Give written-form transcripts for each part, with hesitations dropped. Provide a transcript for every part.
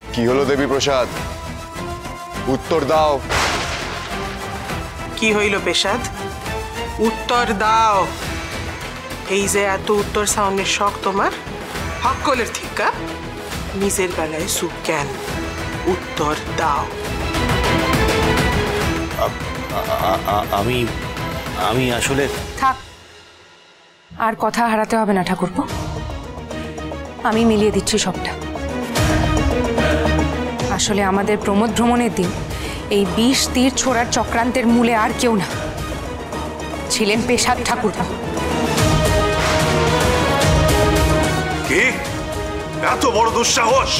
কি হলো দেবী প্রসাদ, উত্তর দাও। কি হইল পেশাদ, উত্তর দাও। এই যে এত উত্তর সাউন্ডের শখ তোমার, হকলের থিকা নিজের বেলায় সুখ কেন? উত্তর দাও। আমি আমি আসলে থাক, আর কথা হারাতে হবে না ঠাকুরপো, আমি মিলিয়ে দিচ্ছি সবটা। আসলে আমাদের প্রমোদ ভ্রমণের দিন এই ২০ তীর ছোড়ার চক্রান্তের মূলে আর কেউ না, ছিলেন পেশাদ ঠাকুরপো। কি এত বড় দুঃসাহস?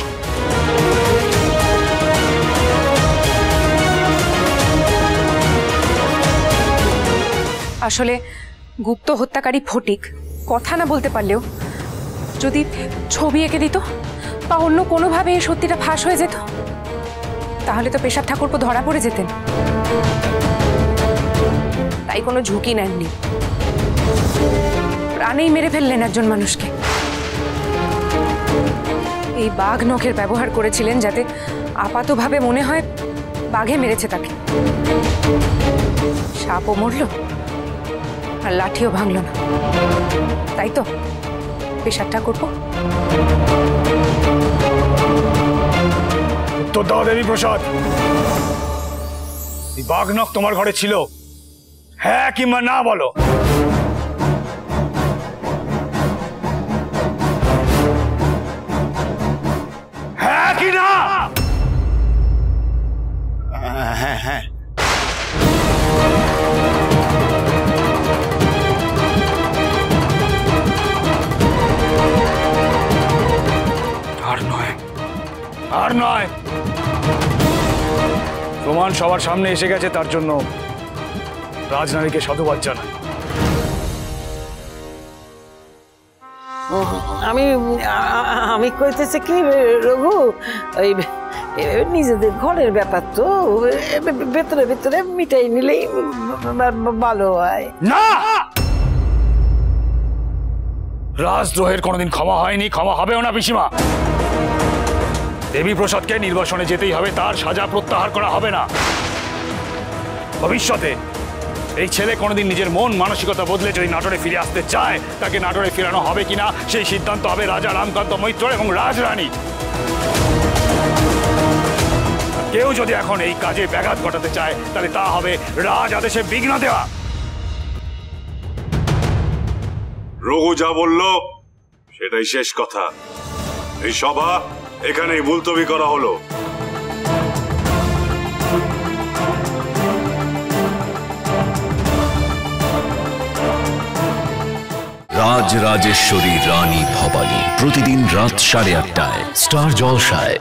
আসলে গুপ্ত হত্যাকারী ফটিক কথা না বলতে পারলেও যদি ছবি এঁকে দিত বা অন্য কোনোভাবে এই সত্যিটা ফাঁস হয়ে যেত, তাহলে তো পেশাদ ঠাকুরপো ধরা পড়ে যেতেন। তাই কোনো ঝুঁকি নেননি, প্রাণেই মেরে ফেললেন একজন মানুষকে। এই বাঘ নখের ব্যবহার করেছিলেন যাতে আপাতভাবে মনে হয় বাঘে মেরেছে তাকে। সাপও মরল আর লাঠিও ভাঙল না, তাই তো পেশাদ ঠাকুরপো? উত্তর দাও দেবী প্রসাদ, এই বাঘ নখ তোমার ঘরে ছিল, হ্যাঁ কিংবা না বলো। হ্যাঁ কি না? হ্যাঁ হ্যাঁ। আর নয়, আর নয়, প্রমাণ সবার সামনে এসে গেছে, তার জন্য রাজনারীকে সাধুবাদ জানাই। আমি আমি কইতেছি কি রঘু, ওই নিজেদের ঘরের ব্যাপার তো ভেতরে ভেতরে মিটাই নিলেই ভালো হয়। না, রাজদ্রোহের কোনোদিন ক্ষমা হয়নি, ক্ষমা হবেও না পিসিমা। দেবী প্রসাদকে নির্বাসনে যেতেই হবে, তার সাজা প্রত্যাহার করা হবে না। ভবিষ্যতে এই ছেলে কোনোদিন নিজের মন মানসিকতা বদলে যদি নাটোরে ফিরে আসতে চায়, তাকে নাটোরে ফিরানো হবে কিনা সেই সিদ্ধান্ত হবে রাজা রামকান্ত মৈত্র এবং রাজরানী। কেউ যদি এখন এই কাজে ব্যাঘাত ঘটাতে চায়, তাহলে তা হবে রাজ আদেশে বিঘ্ন দেওয়া। রঘু যা বলল সেটাই শেষ কথা। এই সভা এখানেই মুলতবি করা হলো। রাজ রাজেশ্বরী রানী ভবানী প্রতিদিন রাত 8:30টায় স্টার জলসায়।